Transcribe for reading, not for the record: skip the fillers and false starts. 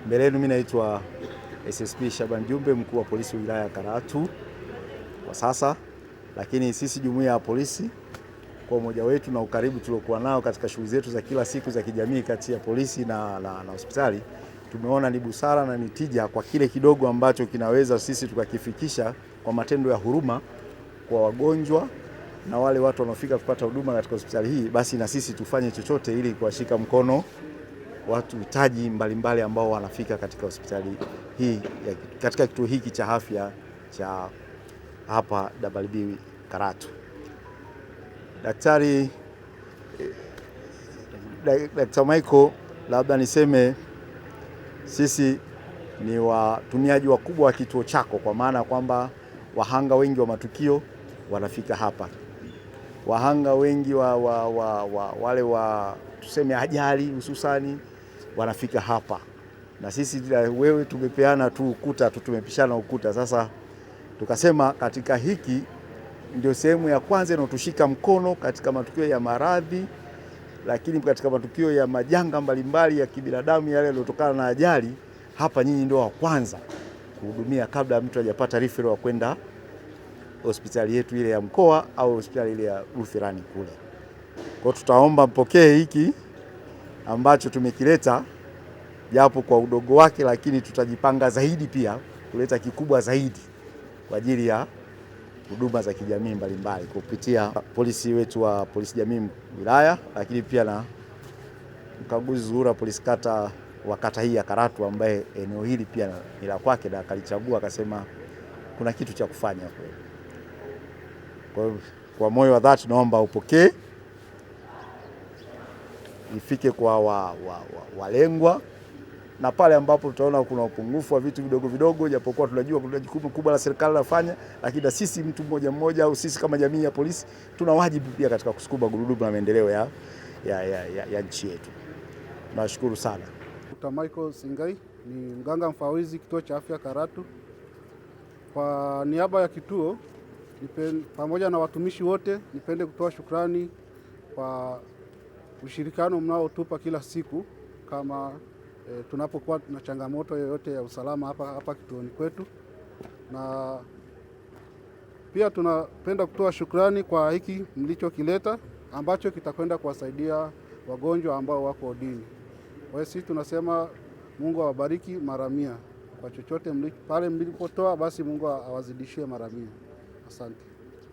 Mbele yenu mimi naitwa SSP Shaban Jumbe, mkuu wa polisi wilaya ya Karatu kwa sasa, lakini sisi jumuiya ya polisi kwa umoja wetu na ukaribu tuliokuwa nao katika shughuli zetu za kila siku za kijamii kati ya polisi na hospitali, tumeona ni busara na ni tija kwa kile kidogo ambacho kinaweza sisi tukakifikisha kwa matendo ya huruma kwa wagonjwa na wale watu wanaofika kupata huduma katika hospitali hii, basi na sisi tufanye chochote ili kuwashika mkono watu hitaji mbalimbali ambao wanafika katika hospitali hii, katika kituo hiki cha afya cha hapa WB Karatu. Daktari Michael, labda niseme sisi ni watumiaji wakubwa wa kituo chako, kwa maana kwamba wahanga wengi wa matukio wanafika hapa. Wahanga wengi wale tuseme ajali hususani wanafika hapa, na sisi wewe tumepeana tu ukuta tu, tumepishana ukuta. Sasa tukasema katika hiki ndio sehemu ya kwanza inayotushika mkono katika matukio ya maradhi, lakini katika matukio ya majanga mbalimbali ya kibinadamu yale yaliyotokana na ajali, hapa nyinyi ndio wa kwanza kuhudumia kabla mtu hajapata referral wa kwenda hospitali yetu ile ya mkoa au hospitali ile ya Lutherani kule. Kwa tutaomba mpokee hiki ambacho tumekileta, japo kwa udogo wake, lakini tutajipanga zaidi pia kuleta kikubwa zaidi kwa ajili ya huduma za kijamii mbalimbali kupitia polisi wetu wa polisi jamii wilaya, lakini pia na mkaguzi Zuhura polisi kata wa kata hii ya Karatu, ambaye eneo hili pia ni la kwake na akalichagua, akasema kuna kitu cha kufanya kweli. Kwa moyo wa dhati naomba upokee, ifike kwa walengwa, na pale ambapo tutaona kuna upungufu wa vitu vidogo vidogo, japokuwa tunajua kuna jukumu kubwa la serikali lafanya, lakini na sisi mtu mmoja mmoja au sisi kama jamii ya polisi tuna wajibu pia katika kusukuma gurudumu la maendeleo ya nchi yetu. Nashukuru sana. Dr. Michael Singai ni mganga mfawidhi kituo cha afya Karatu. Kwa niaba ya kituo pamoja na watumishi wote, nipende kutoa shukrani kwa ushirikiano mnaotupa kila siku kama tunapokuwa na changamoto yoyote ya usalama hapa kituoni kwetu, na pia tunapenda kutoa shukrani kwa hiki mlichokileta ambacho kitakwenda kuwasaidia wagonjwa ambao wako odini. Kwa hiyo sisi tunasema Mungu awabariki mara 100 kwa chochote pale mlipotoa, basi Mungu awazidishie mara 100. Asante.